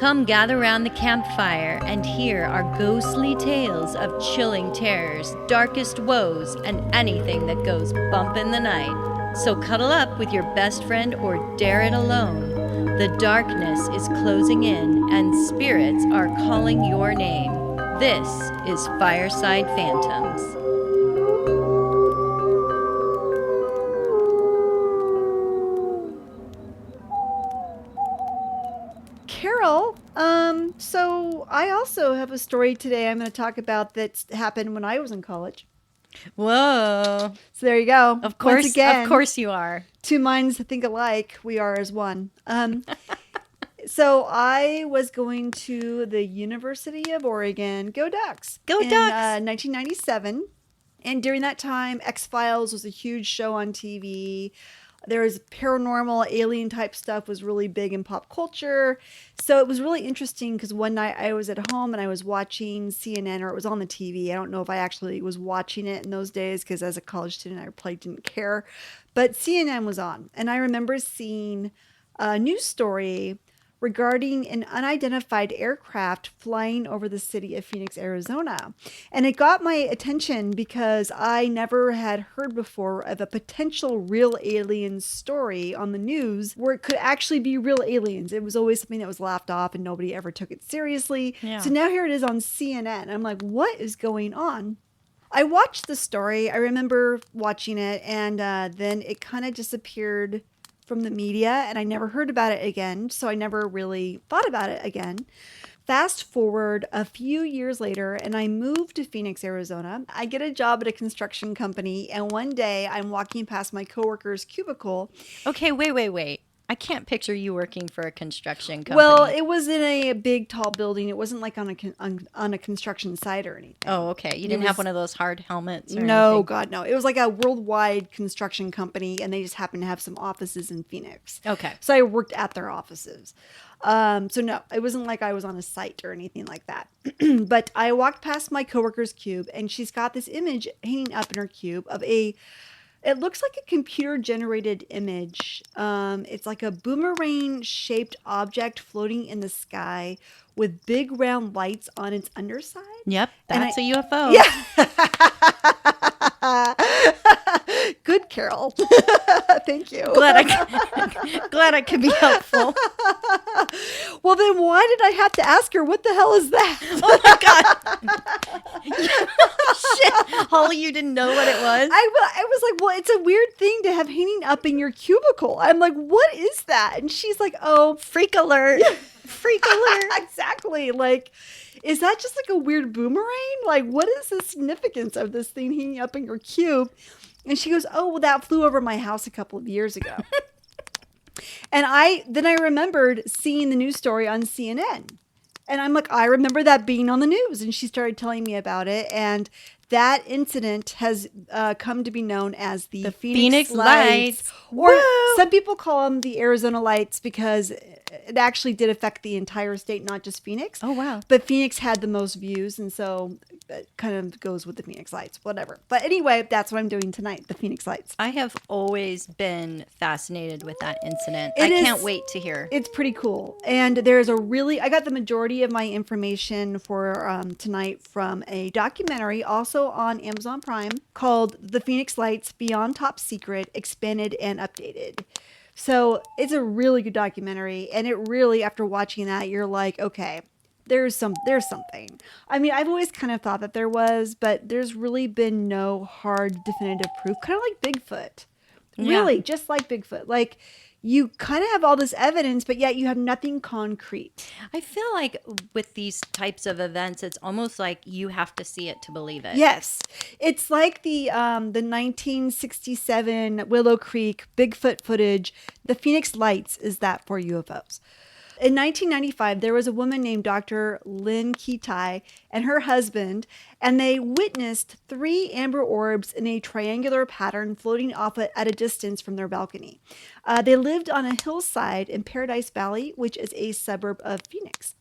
Come gather round the campfire and hear our ghostly tales of chilling terrors, darkest woes, and anything that goes bump in the night. So cuddle up with your best friend or dare it alone. The darkness is closing in and spirits are calling your name. This is Fireside Phantoms. Carol, so I also have a story today I'm going to talk about that's happened when I was in college. Whoa. So there you go. Of course, Once again, of course you are. two minds think alike. We are as one. So I was going to the University of Oregon. Go Ducks. Go in, Ducks! 1997. And during that time, X-Files was a huge show on TV. There was paranormal alien type stuff was really big in pop culture. So it was really interesting because one night I was at home and I was watching CNN, or it was on the TV. I don't know if I actually was watching it in those days because as a college student, I probably didn't care. But CNN was on. And I remember seeing a news story regarding an unidentified aircraft flying over the city of Phoenix, Arizona. And it got my attention because I never had heard before of a potential real alien story on the news where it could actually be real aliens. It was always something that was laughed off and nobody ever took it seriously. Yeah. So now here it is on CNN. I'm like, what is going on? I watched the story. I remember watching it, and then it kind of disappeared from the media, and I never heard about it again. So I never really thought about it again. Fast forward a few years later, and I moved to Phoenix, Arizona. I get a job at a construction company, and one day I'm walking past my coworker's cubicle. Okay, wait. I can't picture you working for a construction company. Well, it was in a big, tall building. It wasn't like on a construction site or anything. Oh, okay. You didn't have one of those hard helmets or No, anything? God, no. It was like a worldwide construction company, and they just happened to have some offices in Phoenix. Okay. So I worked at their offices. So no, it wasn't like I was on a site or anything like that. But I walked past my coworker's cube, and she's got this image hanging up in her cube of it looks like a computer-generated image. It's like a boomerang-shaped object floating in the sky with big round lights on its underside. Yep, that's a UFO. Yeah. Good, Carol. Thank you. Glad I could be helpful. Well, then why did I have to ask her, what the hell is that? Oh my God. Shit. Holly, you didn't know what it was? I was like, well, it's a weird thing to have hanging up in your cubicle. I'm like, what is that? And she's like, oh, Freak alert. Freak alert. exactly. Like, is that just like a weird boomerang? Like, what is the significance of this thing hanging up in your cube? And she goes, oh, well, that flew over my house a couple of years ago. And I remembered seeing the news story on CNN. And I'm like, I remember that being on the news. And she started telling me about it. And that incident has come to be known as the Phoenix Lights. Or Woo! some people call them the Arizona Lights because it actually did affect the entire state, not just Phoenix. Oh, wow. But Phoenix had the most views. And so it kind of goes with the Phoenix Lights, whatever. But anyway, that's what I'm doing tonight, the Phoenix Lights. I have always been fascinated with that incident. It I is- can't wait to hear. It's pretty cool. And there's I got the majority of my information for tonight from a documentary also on Amazon Prime called The Phoenix Lights Beyond Top Secret, Expanded and Updated. So it's a really good documentary. And it really, after watching that, you're like, okay, there's something. I mean, I've always kind of thought that there was, but there's really been no hard definitive proof. Kind of like Bigfoot. Really, just like Bigfoot. Like, you kind of have all this evidence, but yet you have nothing concrete. I feel like with these types of events, it's almost like you have to see it to believe it. Yes. It's like the 1967 Willow Creek Bigfoot footage. The Phoenix Lights is that for UFOs. In 1995, there was a woman named Dr. Lynn Kitai and her husband, and they witnessed 3 amber orbs in a triangular pattern floating off at a distance from their balcony. They lived on a hillside in Paradise Valley, which is a suburb of Phoenix.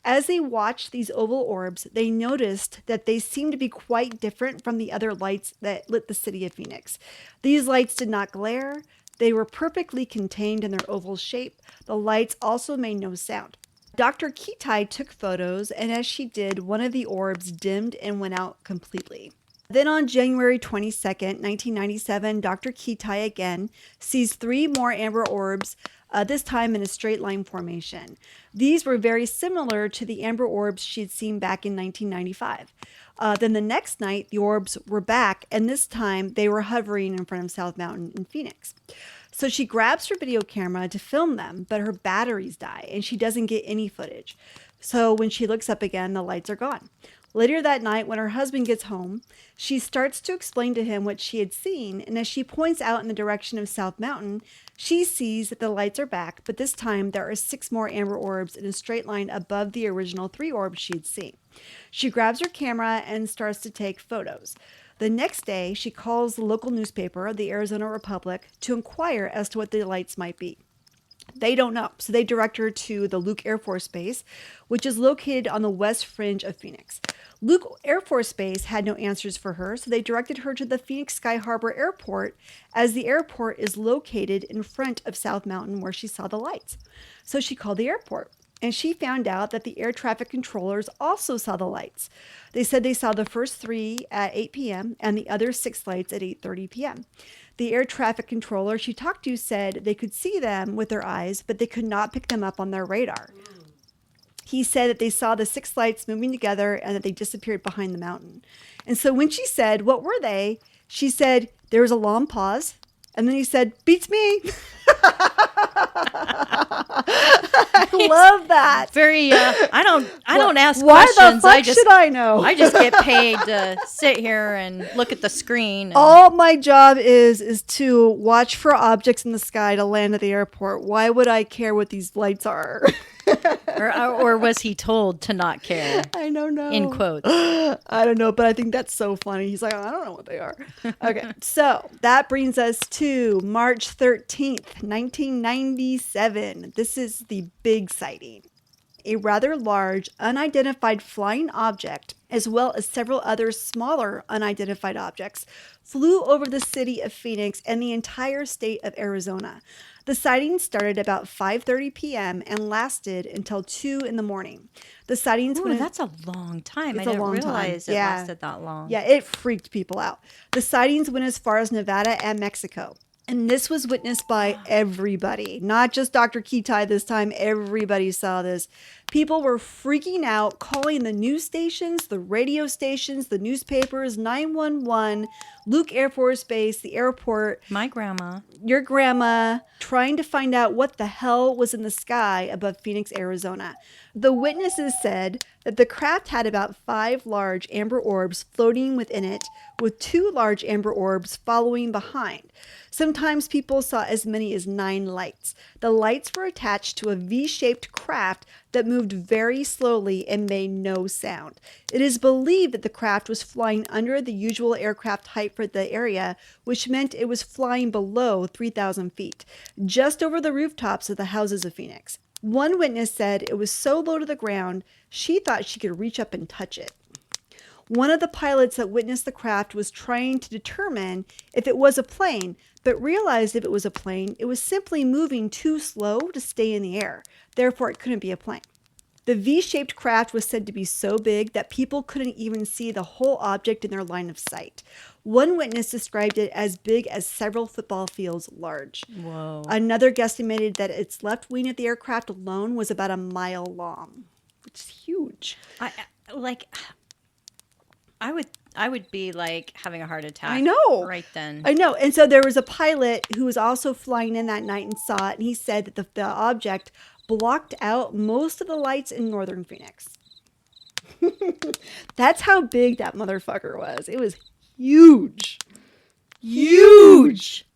As they watched these oval orbs, they noticed that they seemed to be quite different from the other lights that lit the city of Phoenix. These lights did not glare. They were perfectly contained in their oval shape. The lights also made no sound. Dr. Kitai took photos, and as she did, one of the orbs dimmed and went out completely. Then on January 22nd, 1997, Dr. Kitai again sees 3 more amber orbs, this time in a straight line formation. These were very similar to the amber orbs she had seen back in 1995. Then the next night, the orbs were back, and this time they were hovering in front of South Mountain in Phoenix. So she grabs her video camera to film them, but her batteries die and she doesn't get any footage. So when she looks up again, the lights are gone. Later that night, when her husband gets home, she starts to explain to him what she had seen, and as she points out in the direction of South Mountain, she sees that the lights are back, but this time there are 6 more amber orbs in a straight line above the original 3 orbs she'd seen. She grabs her camera and starts to take photos. The next day, she calls the local newspaper, the Arizona Republic, to inquire as to what the lights might be. They don't know, so they direct her to the Luke Air Force Base, which is located on the west fringe of Phoenix. Luke Air Force Base had no answers for her, so they directed her to the Phoenix Sky Harbor Airport, as the airport is located in front of South Mountain where she saw the lights. So she called the airport, and she found out that the air traffic controllers also saw the lights. They said they saw the first 3 at 8 p.m. and the other 6 lights at 8:30 p.m. The air traffic controller she talked to said they could see them with their eyes, but they could not pick them up on their radar. He said that they saw the 6 lights moving together and that they disappeared behind the mountain. And so when she said, "What were they?" she said, there was a long pause. And then he said, "Beats me." I love that. Very. I don't ask Why questions. the fuck should I know? I just get paid to sit here and look at the screen. All my job is to watch for objects in the sky to land at the airport. Why would I care what these lights are? or was he told to not care? I don't know. In quotes. I don't know, but I think that's so funny. He's like, I don't know what they are. Okay, so that brings us to March 13th, 1997. This is the big sighting. A rather large, unidentified flying object, as well as several other smaller unidentified objects, flew over the city of Phoenix and the entire state of Arizona. The sighting started about 5:30 p.m. and lasted until 2 in the morning. The sightings Ooh, that's a long time. I didn't realize it lasted that long. Yeah, it freaked people out. The sightings went as far as Nevada and Mexico. And this was witnessed by everybody, not just Dr. Kitai this time. Everybody saw this. People were freaking out, calling the news stations, the radio stations, the newspapers, 911, Luke Air Force Base, the airport. My grandma. Your grandma, trying to find out what the hell was in the sky above Phoenix, Arizona. The witnesses said that the craft had about 5 large amber orbs floating within it, with 2 large amber orbs following behind. Sometimes people saw as many as 9 lights. The lights were attached to a V-shaped craft that moved very slowly and made no sound. It is believed that the craft was flying under the usual aircraft height for the area, which meant it was flying below 3,000 feet, just over the rooftops of the houses of Phoenix. One witness said it was so low to the ground, she thought she could reach up and touch it. One of the pilots that witnessed the craft was trying to determine if it was a plane, but realized if it was a plane, it was simply moving too slow to stay in the air. Therefore, it couldn't be a plane. The V-shaped craft was said to be so big that people couldn't even see the whole object in their line of sight. One witness described it as big as several football fields large. Whoa. Another guesstimated that its left wing of the aircraft alone was about a mile long, which is huge. I would be like having a heart attack. I know. Right then. I know. And so there was a pilot who was also flying in that night and saw it. And he said that the object blocked out most of the lights in northern Phoenix. That's how big that motherfucker was. It was huge. Huge.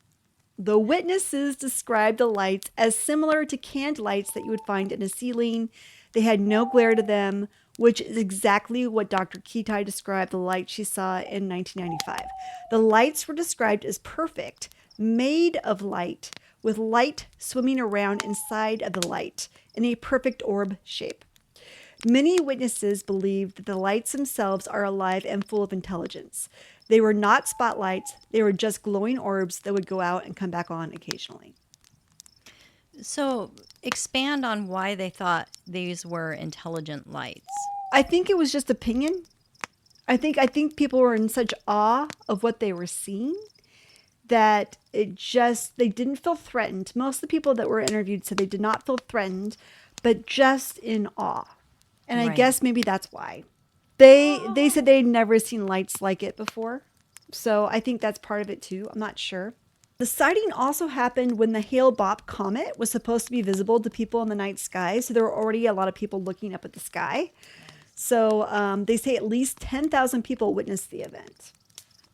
The witnesses described the lights as similar to canned lights that you would find in a ceiling. They had no glare to them, which is exactly what Dr. Kitai described the light she saw in 1995. The lights were described as perfect, made of light, with light swimming around inside of the light in a perfect orb shape. Many witnesses believed that the lights themselves are alive and full of intelligence. They were not spotlights, they were just glowing orbs that would go out and come back on occasionally. So Expand on why they thought these were intelligent lights. I think it was just opinion. I think people were in such awe of what they were seeing that they didn't feel threatened. Most of the people that were interviewed said they did not feel threatened, but just in awe. And I Right. guess maybe that's why. They said they'd never seen lights like it before. So I think that's part of it too. I'm not sure. The sighting also happened when the Hale-Bopp comet was supposed to be visible to people in the night sky. So there were already a lot of people looking up at the sky. So they say at least 10,000 people witnessed the event.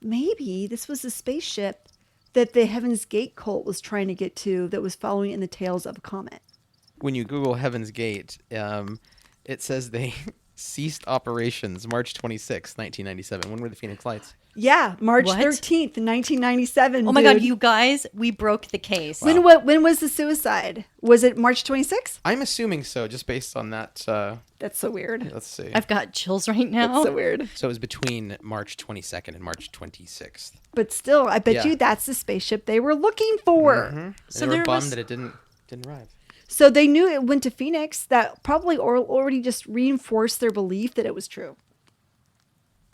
Maybe this was the spaceship that the Heaven's Gate cult was trying to get to that was following in the tails of a comet. When you Google Heaven's Gate, it says they ceased operations March 26, 1997. When were the Phoenix Lights? Yeah, March What? 13th, 1997. Oh my God, dude. you guys, we broke the case. Wow. When was the suicide? Was it March 26th? I'm assuming so, just based on that. That's so weird. Let's see. I've got chills right now. That's so weird. So it was between March 22nd and March 26th. But still, I bet Yeah. you that's the spaceship they were looking for. And So they were there bummed was- that it didn't arrive. So they knew it went to Phoenix. That probably already just reinforced their belief that it was true.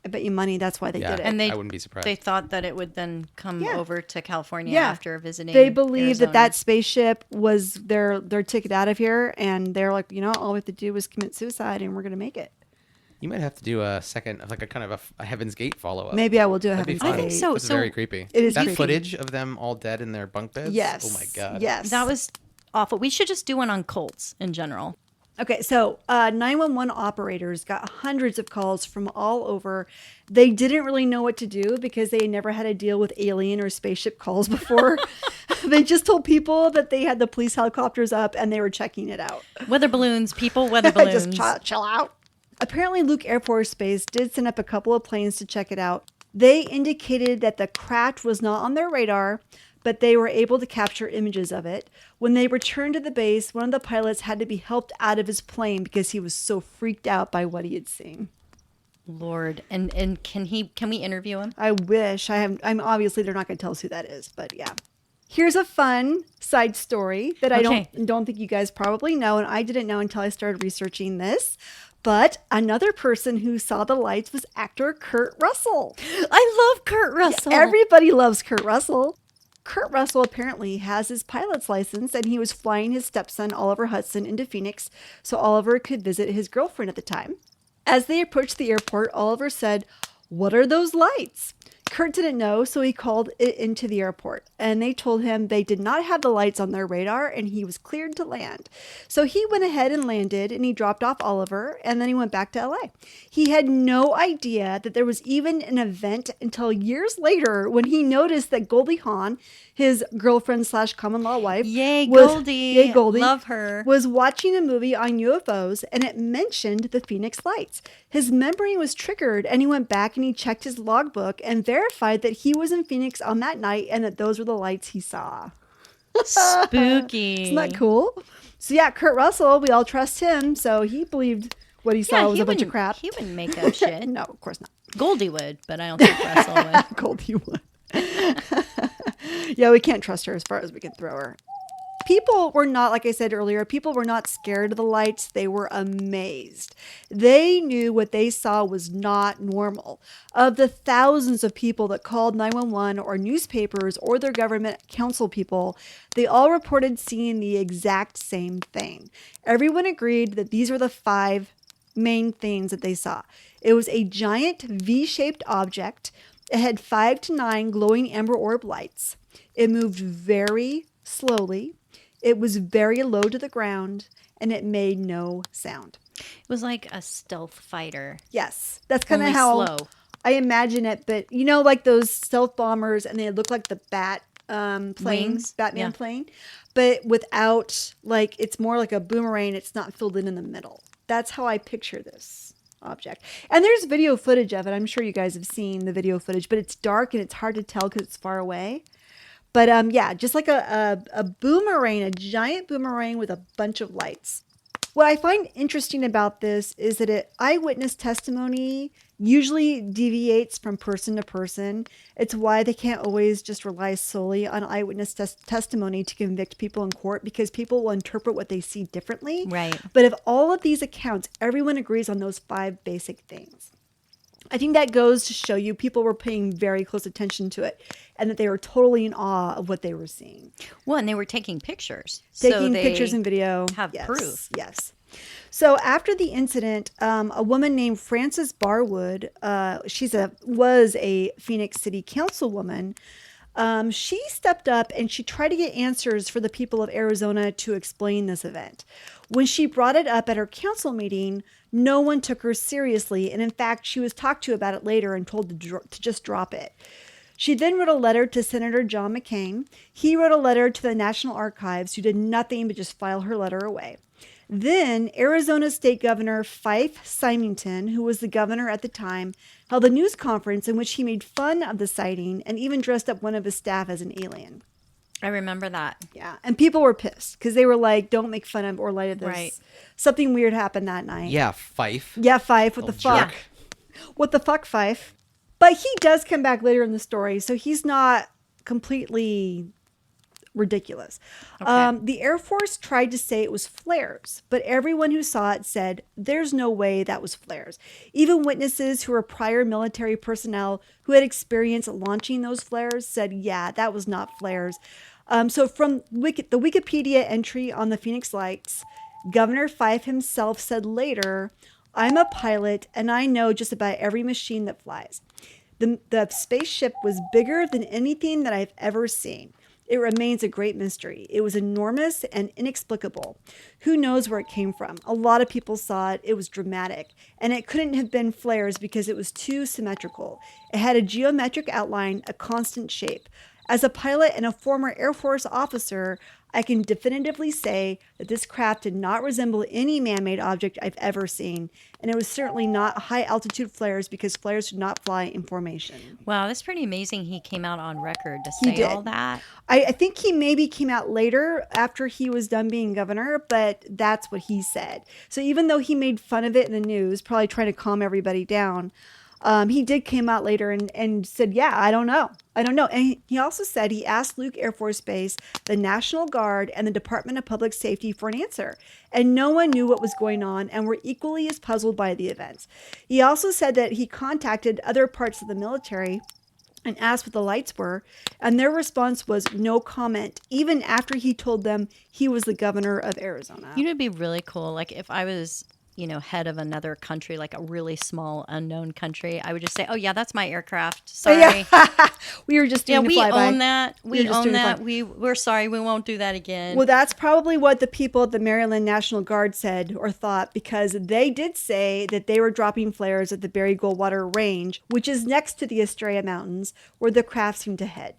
I bet you money that's why they Yeah. did it. And I wouldn't be surprised. They thought that it would then come Yeah. over to California Yeah. after visiting. They believed that Arizona. that spaceship was their ticket out of here, and they're like, all we have to do is commit suicide, and we're gonna make it. You might have to do a second, like a kind of a Heaven's Gate follow-up. Maybe I will do a That'd be Heaven's fun. I think Gate. so. It's very creepy. It is that creepy. footage of them all dead in their bunk beds. Yes. Oh my god. Yes. That was awful. We should just do one on cults in general. Okay, so 911 operators got hundreds of calls from all over. They didn't really know what to do because they had never had to deal with alien or spaceship calls before. They just told people that they had the police helicopters up and they were checking it out. Weather balloons, people, weather balloons. Just chill out. Apparently, Luke Air Force Base did send up a couple of planes to check it out. They indicated that the craft was not on their radar, but they were able to capture images of it. When they returned to the base, one of the pilots had to be helped out of his plane because he was so freaked out by what he had seen. Lord, and can we interview him? I wish. I'm obviously they're not going to tell us who that is, but yeah. Here's a fun side story that I Okay. don't think you guys probably know, and I didn't know until I started researching this. But another person who saw the lights was actor Kurt Russell. I love Kurt Russell. Everybody loves Kurt Russell. Kurt Russell apparently has his pilot's license, and he was flying his stepson, Oliver Hudson, into Phoenix so Oliver could visit his girlfriend at the time. As they approached the airport, Oliver said, "What are those lights?" Kurt didn't know, so he called it into the airport, and they told him they did not have the lights on their radar, and he was cleared to land. So he went ahead and landed, and he dropped off Oliver, and then he went back to LA. He had no idea that there was even an event until years later when he noticed that Goldie Hawn, his girlfriend / common law wife, Yay, Goldie. Goldie, Love her. was watching a movie on UFOs, and it mentioned the Phoenix Lights. His memory was triggered, and he went back and he checked his logbook and verified that he was in Phoenix on that night and that those were the lights he saw. Spooky. Isn't that cool? So yeah, Kurt Russell, we all trust him. So he believed what he saw was he a bunch of wouldn't- crap. He wouldn't make up shit. No, of course not. Goldie would, but I don't think Russell would. Goldie would. Yeah, we can't trust her as far as we can throw her. People were not, like I said earlier, people were not scared of the lights. They were amazed. They knew what they saw was not normal. Of the thousands of people that called 911 or newspapers or their government council people, they all reported seeing the exact same thing. Everyone agreed that these were the 5 main things that they saw. It was a giant V-shaped object. It had 5 to 9 glowing amber orb lights. It moved very slowly. It was very low to the ground, and it made no sound. It was like a stealth fighter. Yes, that's kind of Only how slow. I imagine it. But you know, like those stealth bombers, and they look like the bat plane, Wings? Batman Yeah. plane, but without, like, it's more like a boomerang. It's not filled in the middle. That's how I picture this object. And there's video footage of it. I'm sure you guys have seen the video footage, but it's dark and it's hard to tell because it's far away. But yeah, just like a boomerang, a giant boomerang with a bunch of lights. What I find interesting about this is that eyewitness testimony usually deviates from person to person. It's why they can't always just rely solely on eyewitness testimony to convict people in court, because people will interpret what they see differently. Right. But of all of these accounts, everyone agrees on those 5 basic things. I think that goes to show you people were paying very close attention to it, and that they were totally in awe of what they were seeing. Well, and they were taking pictures. Taking they pictures and video. have Yes, proof. Yes. So after the incident, a woman named Frances Barwood, was a Phoenix City Councilwoman. She stepped up and she tried to get answers for the people of Arizona to explain this event. When she brought it up at her council meeting, no one took her seriously. And in fact, she was talked to about it later and told to just drop it. She then wrote a letter to Senator John McCain. He wrote a letter to the National Archives, who did nothing but just file her letter away. Then Arizona State Governor Fife Symington, who was the governor at the time, held a news conference in which he made fun of the sighting and even dressed up one of his staff as an alien. I remember that. Yeah. And people were pissed because they were like, don't make fun of or light of this. Right. Something weird happened that night. Yeah, Fife. Yeah, Fife. What the Old fuck? jerk. What the fuck, Fife? But he does come back later in the story, so he's not completely ridiculous. Okay. The Air Force tried to say it was flares, but everyone who saw it said there's no way that was flares. Even witnesses who were prior military personnel who had experience launching those flares said, yeah, that was not flares. So from the Wikipedia entry on the Phoenix Lights, Governor Fife himself said later, I'm a pilot and I know just about every machine that flies. The spaceship was bigger than anything that I've ever seen. It remains a great mystery. It was enormous and inexplicable. Who knows where it came from? A lot of people saw it. It was dramatic. And it couldn't have been flares because it was too symmetrical. It had a geometric outline, a constant shape. As a pilot and a former Air Force officer, I can definitively say that this craft did not resemble any man-made object I've ever seen. And it was certainly not high-altitude flares because flares do not fly in formation. Wow, that's pretty amazing he came out on record to He say did. all that. I think he maybe came out later after he was done being governor, but that's what he said. So even though he made fun of it in the news, probably trying to calm everybody down, he did came out later and said, yeah, I don't know. And he also said he asked Luke Air Force Base, the National Guard, and the Department of Public Safety for an answer. And no one knew what was going on and were equally as puzzled by the events. He also said that he contacted other parts of the military and asked what the lights were, and their response was no comment, even after he told them he was the governor of Arizona. You know, it'd be really cool. Like if I was, head of another country, like a really small unknown country, I would just say, "Oh yeah, that's my aircraft. Sorry, Yeah. We were just doing a we flyby. own that. We were just own doing a that. fly- We're sorry. We won't do that again." Well, that's probably what the people at the Maryland National Guard said or thought, because they did say that they were dropping flares at the Barry Goldwater Range, which is next to the Estrella Mountains, where the craft seemed to head.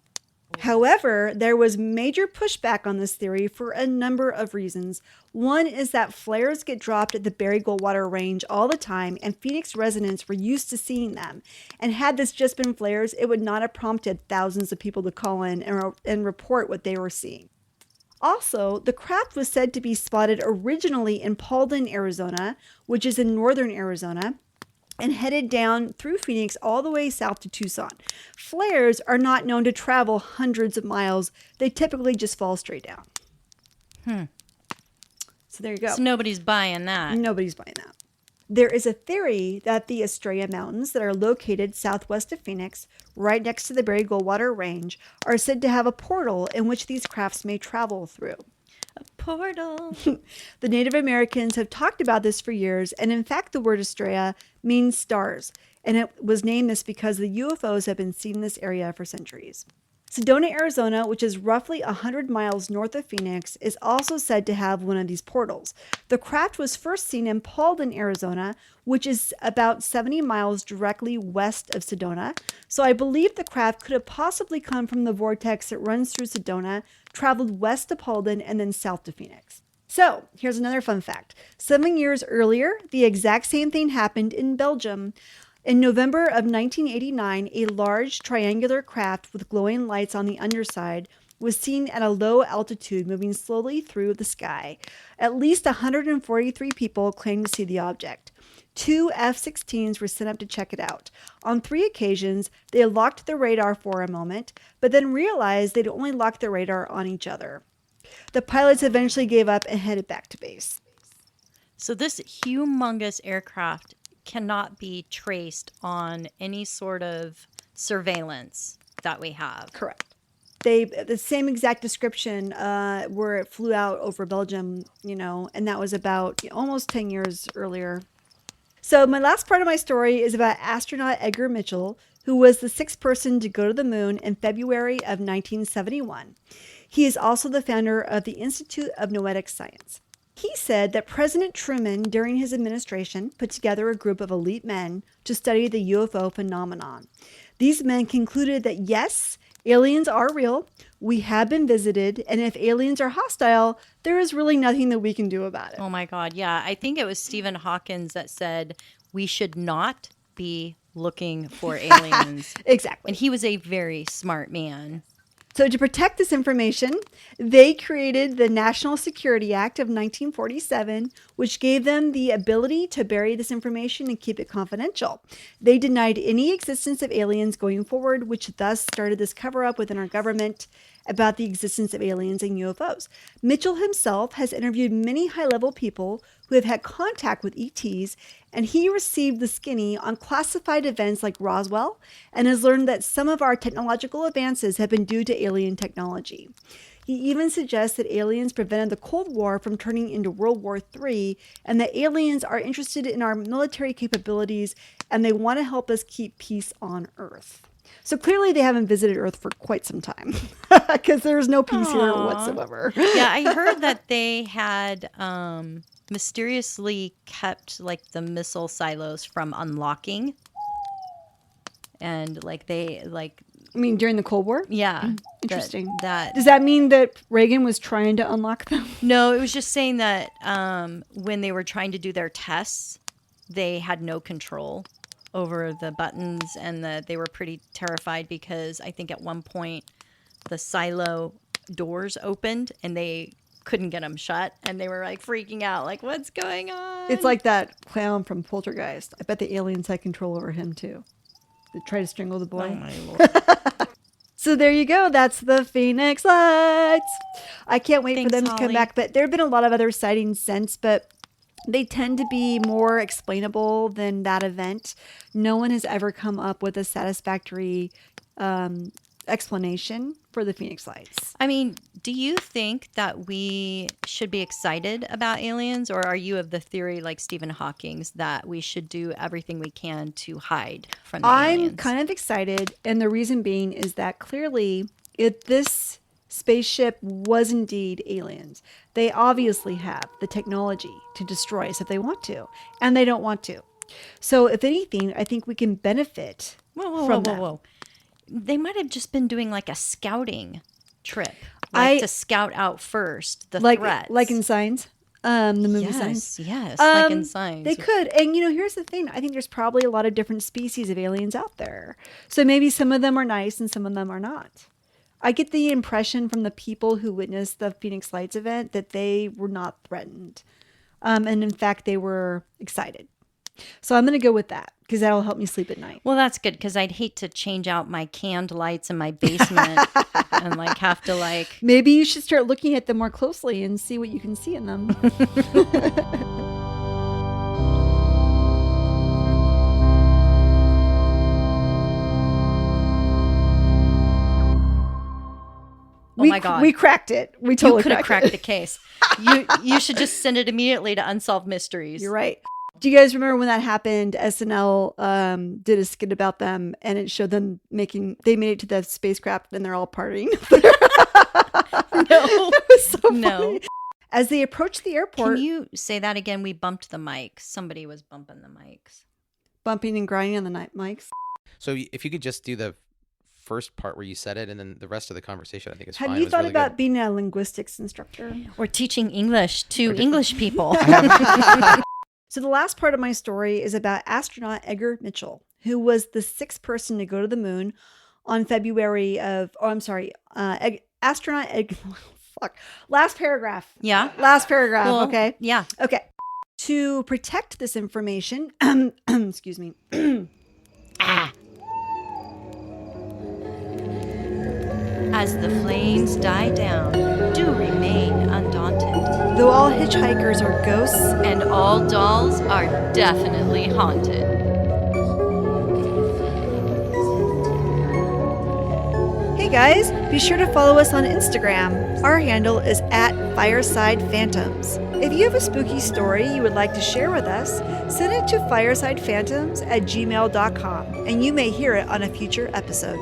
However, there was major pushback on this theory for a number of reasons. One is that flares get dropped at the Barry Goldwater Range all the time, and Phoenix residents were used to seeing them. And had this just been flares, it would not have prompted thousands of people to call in and report what they were seeing. Also, the craft was said to be spotted originally in Paulden, Arizona, which is in northern Arizona, and headed down through Phoenix all the way south to Tucson. Flares are not known to travel hundreds of miles. They typically just fall straight down. So there you go. So nobody's buying that. Nobody's buying that. There is a theory that the Estrella Mountains that are located southwest of Phoenix, right next to the Barry Goldwater Range, are said to have a portal in which these crafts may travel through. A portal. The Native Americans have talked about this for years, and in fact, the word Estrella means stars, and it was named this because the UFOs have been seen in this area for centuries. Sedona, Arizona, which is roughly 100 miles north of Phoenix, is also said to have one of these portals. The craft was first seen in Paulden, Arizona, which is about 70 miles directly west of Sedona. So I believe the craft could have possibly come from the vortex that runs through Sedona, traveled west to Paulden, and then south to Phoenix. So here's another fun fact. 7 years earlier, the exact same thing happened in Belgium. In November of 1989, a large triangular craft with glowing lights on the underside was seen at a low altitude moving slowly through the sky. At least 143 people claimed to see the object. 2 F-16s were sent up to check it out. On 3 occasions, they locked the radar for a moment, but then realized they'd only locked the radar on each other. The pilots eventually gave up and headed back to base. So this humongous aircraft cannot be traced on any sort of surveillance that we have. Correct. The same exact description where it flew out over Belgium, and that was about almost 10 years earlier. So my last part of my story is about astronaut Edgar Mitchell, who was the 6th person to go to the moon in February of 1971. He is also the founder of the Institute of Noetic Science. He said that President Truman, during his administration, put together a group of elite men to study the UFO phenomenon. These men concluded that yes, aliens are real, we have been visited, and if aliens are hostile, there is really nothing that we can do about it. Oh my God, yeah. I think it was Stephen Hawkins that said we should not be looking for aliens. Exactly. And he was a very smart man. So to protect this information, they created the National Security Act of 1947, which gave them the ability to bury this information and keep it confidential. They denied any existence of aliens going forward, which thus started this cover-up within our government about the existence of aliens and UFOs. Mitchell himself has interviewed many high-level people who have had contact with ETs, and he received the skinny on classified events like Roswell and has learned that some of our technological advances have been due to alien technology. He even suggests that aliens prevented the Cold War from turning into World War III, and that aliens are interested in our military capabilities and they want to help us keep peace on Earth. So clearly they haven't visited Earth for quite some time because there's no peace here whatsoever. Yeah, I heard that they had mysteriously kept like the missile silos from unlocking. And During the Cold War? Yeah. Interesting. That Does that mean that Reagan was trying to unlock them? No, it was just saying that when they were trying to do their tests, they had no control over the buttons, and that they were pretty terrified because I think at one point the silo doors opened and they couldn't get them shut, and they were like freaking out, like, what's going on? It's like that clown from Poltergeist. I bet the aliens had control over him too. They try to strangle the boy. Oh my Lord. So there you go. That's the Phoenix Lights. I can't wait Thanks, for them to come Holly. back. But there have been a lot of other sightings since, but they tend to be more explainable than that event. No one has ever come up with a satisfactory explanation for the Phoenix Lights. I mean, do you think that we should be excited about aliens, or are you of the theory, like Stephen Hawking's, that we should do everything we can to hide from the aliens? I'm kind of excited, and the reason being is that clearly, if this spaceship was indeed aliens, they obviously have the technology to destroy us if they want to, and they don't want to. So, if anything, I think we can benefit from them. Whoa. They might have just been doing like a scouting trip, to scout out first the threats. Like in Signs, the movie Signs. Yes, like in Signs. They could. And, here's the thing. I think there's probably a lot of different species of aliens out there. So maybe some of them are nice and some of them are not. I get the impression from the people who witnessed the Phoenix Lights event that they were not threatened. And in fact, they were excited. So I'm going to go with that because that'll help me sleep at night. Well, that's good, because I'd hate to change out my canned lights in my basement and have to Maybe you should start looking at them more closely and see what you can see in them. Oh my God. We cracked it. We totally you could have cracked cracked the case. You should just send it immediately to Unsolved Mysteries. You're right. Do you guys remember when that happened? SNL did a skit about them, and it showed them they made it to the spacecraft and they're all partying. No. It was so No. funny. As they approached the airport, Can you say that again? We bumped the mics. Somebody was bumping the mics. bumping and grinding on the mics. So if you could just do the first part where you said it, and then the rest of the conversation, I think is fine. Have It you was thought really about good. being a linguistics instructor? Or teaching English to English people. So the last part of my story is about astronaut Edgar Mitchell, who was the 6th person to go to the moon on astronaut fuck. Last paragraph. Yeah. Last paragraph, Well, okay? Yeah. Okay. To protect this information, excuse me. As the flames die down, do remain undaunted. Though all hitchhikers are ghosts, And all dolls are definitely haunted. hey guys, be sure to follow us on Instagram. Our handle is @FiresidePhantoms. If you have a spooky story you would like to share with us, send it to firesidephantoms@gmail.com and you may hear it on a future episode.